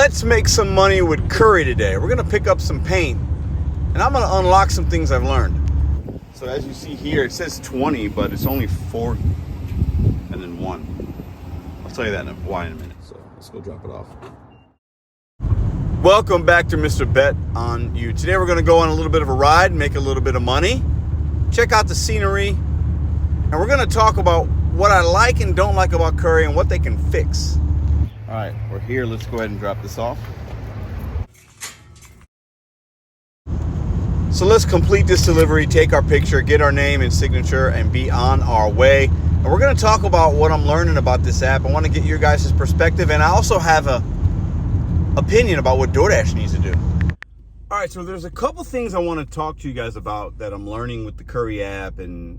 Let's make some money with CURRI today. We're gonna pick up some paint and I'm gonna unlock some things I've learned. So as you see here, it says 20, but it's only 4 and then 1. I'll tell you that why in a minute. So let's go drop it off. Welcome back to Mr.BetonYou. Today we're gonna go on a little bit of a ride, make a little bit of money, check out the scenery, and we're gonna talk about what I like and don't like about CURRI and what they can fix. All right, we're here. Let's go ahead and drop this off. So let's complete this delivery, take our picture, get our name and signature, and be on our way. And we're going to talk about what I'm learning about this app. I want to get your guys' perspective, and I also have a opinion about what DoorDash needs to do. All right, so there's a couple things I want to talk to you guys about that I'm learning with the CURRI app and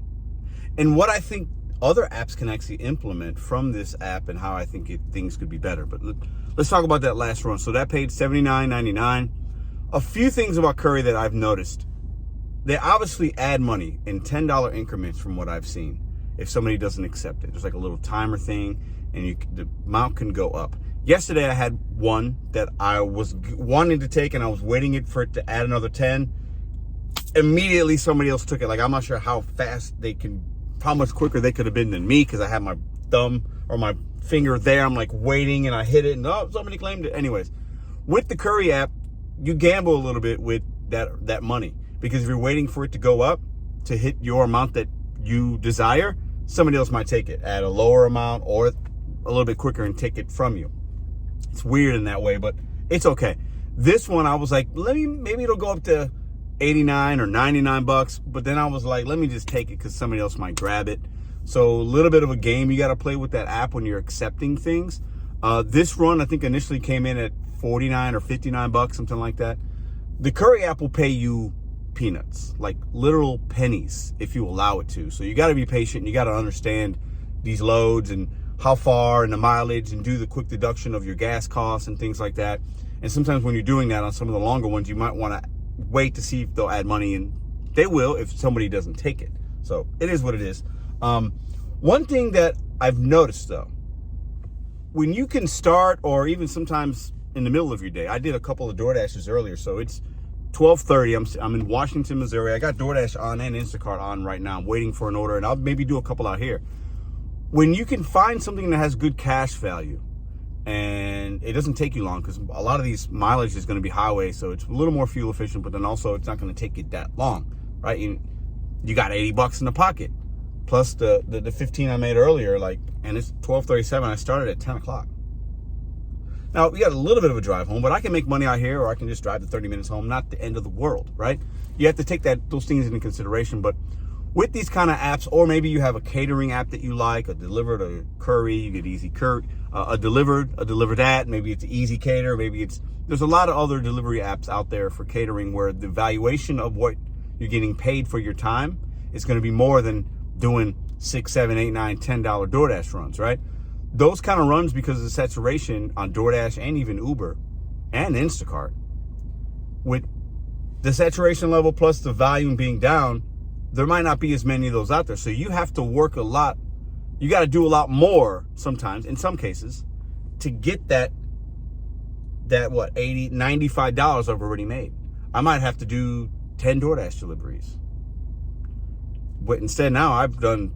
what I think other apps can actually implement from this app and how I think things could be better. But let's talk about that last run. So that paid $79.99. A few things about CURRI that I've noticed. They obviously add money in $10 increments from what I've seen if somebody doesn't accept it. There's like a little timer thing and the amount can go up. Yesterday I had one that I was wanting to take and I was waiting for it to add another 10. Immediately somebody else took it. Like, I'm not sure how much quicker they could have been than me, because I had my thumb or my finger there. I'm like waiting and I hit it and somebody claimed it. Anyways, with the CURRI app, you gamble a little bit with that money, because if you're waiting for it to go up to hit your amount that you desire, somebody else might take it at a lower amount or a little bit quicker and take it from you. It's weird in that way, but it's okay. This one, I was like, maybe it'll go up to 89 or 99 bucks, but then I was like, let me just take it because somebody else might grab it. So a little bit of a game you got to play with that app when you're accepting things. This run, I think, initially came in at 49 or 59 bucks, something like that. The CURRI app will pay you peanuts, like literal pennies, if you allow it to. So you got to be patient. You got to understand these loads and how far and the mileage, and do the quick deduction of your gas costs and things like that. And sometimes when you're doing that on some of the longer ones, you might want to wait to see if they'll add money, and they will if somebody doesn't take it. So it is what it is. One thing that I've noticed though, when you can start, or even sometimes in the middle of your day, I did a couple of DoorDashes earlier, so it's 12:30. I'm in Washington, Missouri. I got DoorDash on and Instacart on right now. I'm waiting for an order, and I'll maybe do a couple out here. When you can find something that has good cash value, and it doesn't take you long, because a lot of these mileage is going to be highway, so it's a little more fuel efficient, but then also it's not going to take you that long, right? You got 80 bucks in the pocket, plus the 15 I made earlier, and it's 12:37. I started at 10 o'clock. Now, we got a little bit of a drive home, but I can make money out here, or I can just drive the 30 minutes home. Not the end of the world, right? You have to take those things into consideration. But with these kind of apps, or maybe you have a catering app that you like, a Delivered, a CURRI, you get Easy CURRI, a Delivered that, maybe it's Easy Cater, there's a lot of other delivery apps out there for catering where the valuation of what you're getting paid for your time is going to be more than doing $6, $7, $8, $9, $10 DoorDash runs, right? Those kind of runs, because of the saturation on DoorDash and even Uber and Instacart, with the saturation level plus the volume being down, there might not be as many of those out there. So you have to work a lot. You got to do a lot more sometimes, in some cases, to get that what, $80, $95 I've already made. I might have to do 10 DoorDash deliveries. But instead now I've done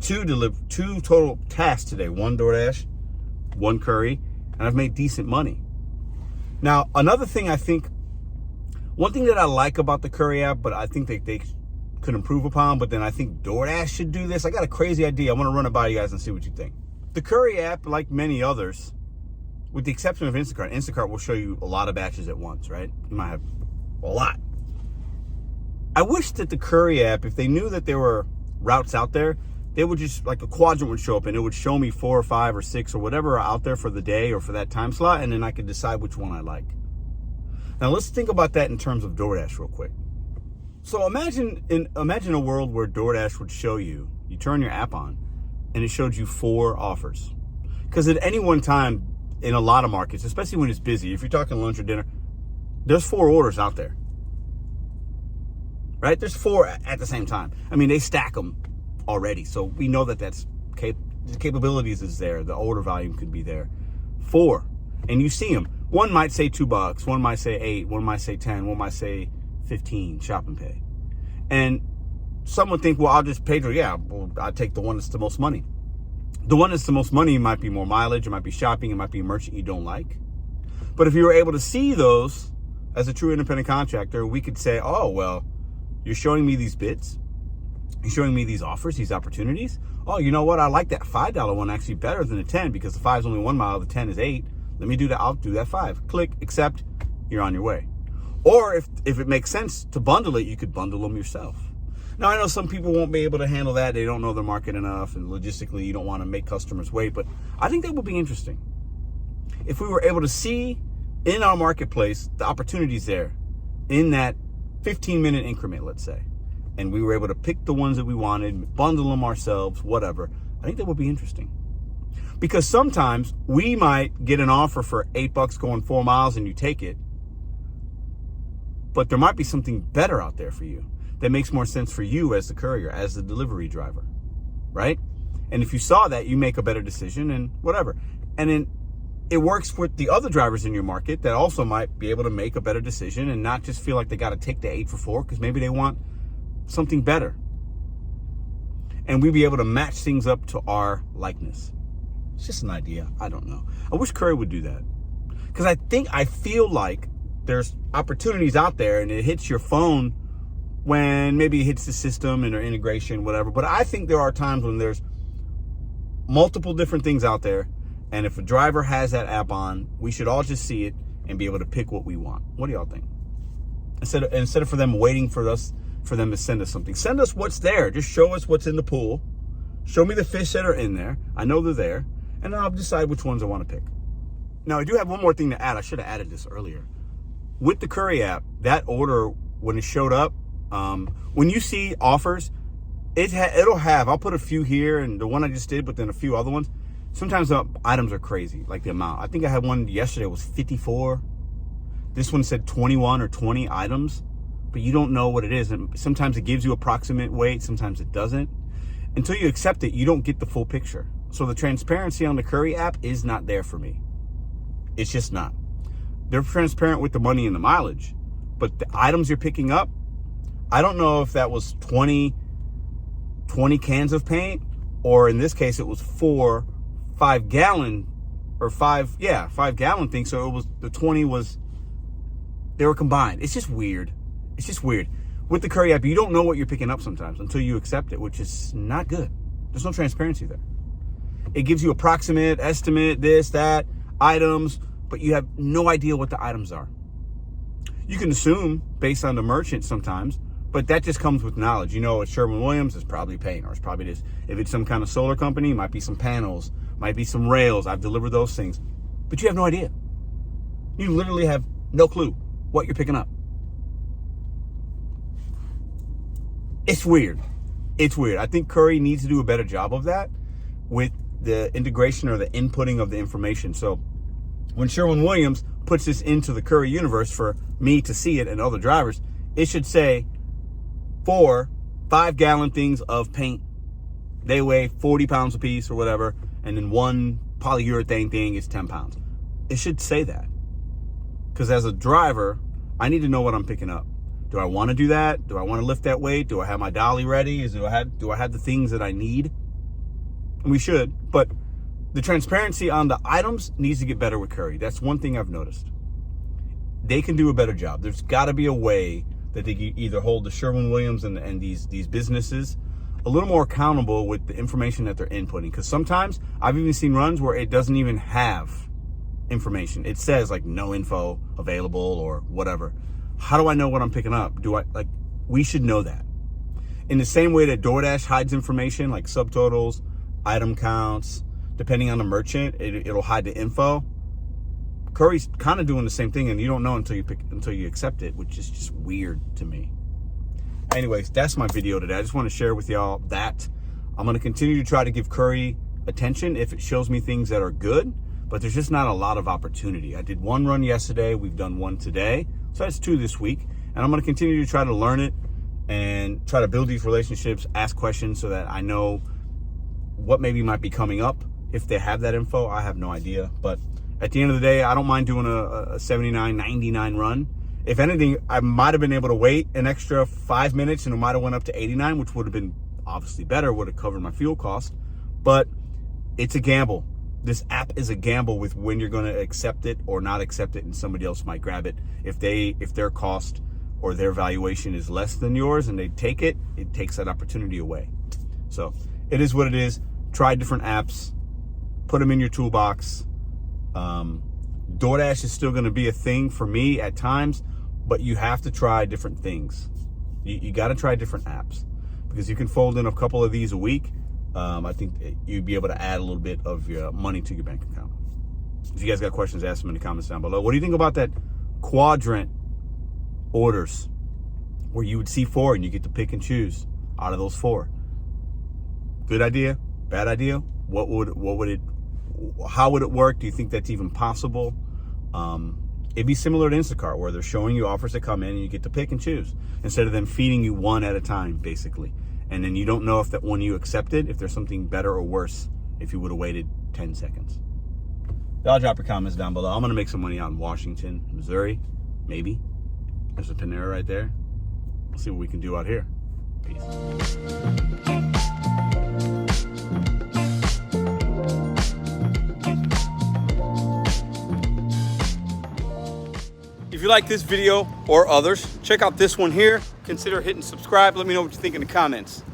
two total tasks today. 1 DoorDash, 1 CURRI, and I've made decent money. Now, another thing one thing that I like about the CURRI app, but I think they could improve upon, but then I think DoorDash should do this. I got a crazy idea. I want to run it by you guys and see what you think. The CURRI app, like many others, with the exception of Instacart will show you a lot of batches at once, right? You might have a lot. I wish that the CURRI app, if they knew that there were routes out there, they would just, like, a quadrant would show up and it would show me 4 or 5 or 6 or whatever are out there for the day or for that time slot, and then I could decide which one I like. Now let's think about that in terms of DoorDash real quick. So imagine a world where DoorDash would show you turn your app on, and it showed you 4 offers. Because at any one time, in a lot of markets, especially when it's busy, if you're talking lunch or dinner, there's 4 orders out there. Right? There's 4 at the same time. I mean, they stack them already. So we know that the capabilities is there. The order volume could be there. 4. and you see them. One might say $2, one might say 8, one might say 10, one might say 15, shop and pay. And some would think, well, I'll just pay, I'll take the one that's the most money. The one that's the most money might be more mileage, it might be shopping, it might be a merchant you don't like. But if you were able to see those as a true independent contractor, we could say, oh, well, you're showing me these bids. You're showing me these offers, these opportunities. Oh, you know what? I like that $5 one actually better than the 10 because the 5 is only 1 mile, the 10 is 8. Let me do that. I'll do that 5. Click, accept, you're on your way. Or if it makes sense to bundle it, you could bundle them yourself. Now, I know some people won't be able to handle that. They don't know their market enough, and logistically, you don't want to make customers wait. But I think that would be interesting. If we were able to see in our marketplace the opportunities there in that 15-minute increment, let's say, and we were able to pick the ones that we wanted, bundle them ourselves, whatever, I think that would be interesting. Because sometimes we might get an offer for $8 going 4 miles and you take it, but there might be something better out there for you that makes more sense for you as the courier, as the delivery driver, right? And if you saw that, you make a better decision and whatever. And then it works with the other drivers in your market that also might be able to make a better decision and not just feel like they got to take the 8 for 4 because maybe they want something better. And we'd be able to match things up to our likeness. It's just an idea. I don't know. I wish CURRI would do that because I feel like there's opportunities out there and it hits your phone when maybe it hits the system and their integration, whatever. But I think there are times when there's multiple different things out there. And if a driver has that app on, we should all just see it and be able to pick what we want. What do y'all think? Instead of for them waiting for them to send us something, send us what's there. Just show us what's in the pool. Show me the fish that are in there. I know they're there. And then I'll decide which ones I want to pick. Now, I do have one more thing to add. I should have added this earlier. With the CURRI app, that order, when it showed up, when you see offers, it'll have, I'll put a few here and the one I just did, but then a few other ones. Sometimes the items are crazy, like the amount. I think I had one yesterday, it was 54. This one said 21 or 20 items, but you don't know what it is. And sometimes it gives you approximate weight, sometimes it doesn't. Until you accept it, you don't get the full picture. So the transparency on the CURRI app is not there for me. It's just not. They're transparent with the money and the mileage, but the items you're picking up, I don't know if that was 20 cans of paint, or in this case, it was 4 5-gallon or 5-gallon things. So it was, the 20 was, they were combined. It's just weird. It's just weird. With the CURRI app, you don't know what you're picking up sometimes until you accept it, which is not good. There's no transparency there. It gives you approximate, estimate, this, that, items, but you have no idea what the items are. You can assume based on the merchant sometimes, but that just comes with knowledge. You know, at Sherwin-Williams, it's probably paint, or it's probably this. If it's some kind of solar company, it might be some panels, might be some rails. I've delivered those things, but you have no idea. You literally have no clue what you're picking up. It's weird. It's weird. I think CURRI needs to do a better job of that with the integration or the inputting of the information. So when Sherwin-Williams puts this into the CURRI universe for me to see it and other drivers, it should say 4 5-gallon things of paint. They weigh 40 pounds a piece or whatever. And then one polyurethane thing is 10 pounds. It should say that. Because as a driver, I need to know what I'm picking up. Do I want to do that? Do I want to lift that weight? Do I have my dolly ready? Do I have the things that I need? And we should, but the transparency on the items needs to get better with CURRI. That's one thing I've noticed. They can do a better job. There's got to be a way that they can either hold the Sherwin-Williams and these businesses a little more accountable with the information that they're inputting. Because sometimes I've even seen runs where it doesn't even have information. It says like no info available or whatever. How do I know what I'm picking up? We should know that. In the same way that DoorDash hides information like subtotals, item counts, depending on the merchant, it'll hide the info. CURRI's kind of doing the same thing, and you don't know until you accept it, which is just weird to me. Anyways, that's my video today. I just want to share with y'all that. I'm going to continue to try to give CURRI attention if it shows me things that are good, but there's just not a lot of opportunity. I did one run yesterday. We've done one today. So that's 2 this week. And I'm going to continue to try to learn it and try to build these relationships, ask questions so that I know what maybe might be coming up. If they have that info, I have no idea. But At the end of the day, I don't mind doing a 79, 99 run. If anything, I might have been able to wait an extra 5 minutes and it might have went up to 89, which would have been obviously better, would have covered my fuel cost. But it's a gamble. This app is a gamble with when you're going to accept it or not accept it, and somebody else might grab it. If their cost or their valuation is less than yours and they take it, it takes that opportunity away. So it is what it is. Try different apps, put them in your toolbox. DoorDash is still going to be a thing for me at times, but you have to try different things. You got to try different apps, because you can fold in a couple of these a week. I think you'd be able to add a little bit of your money to your bank account. If you guys got questions, ask them in the comments down below. What do you think about that quadrant orders where you would see 4 and you get to pick and choose out of those 4? Good idea? Bad idea? How would it work? Do you think that's even possible? It'd be similar to Instacart, where they're showing you offers that come in and you get to pick and choose, instead of them feeding you one at a time, basically. And then you don't know if that one you accepted, if there's something better or worse, if you would have waited 10 seconds. Y'all drop your comments down below. I'm going to make some money out in Washington, Missouri, maybe. There's a Panera right there. We'll see what we can do out here. Peace. If you like this video or others, check out this one here. Consider hitting subscribe. Let me know what you think in the comments.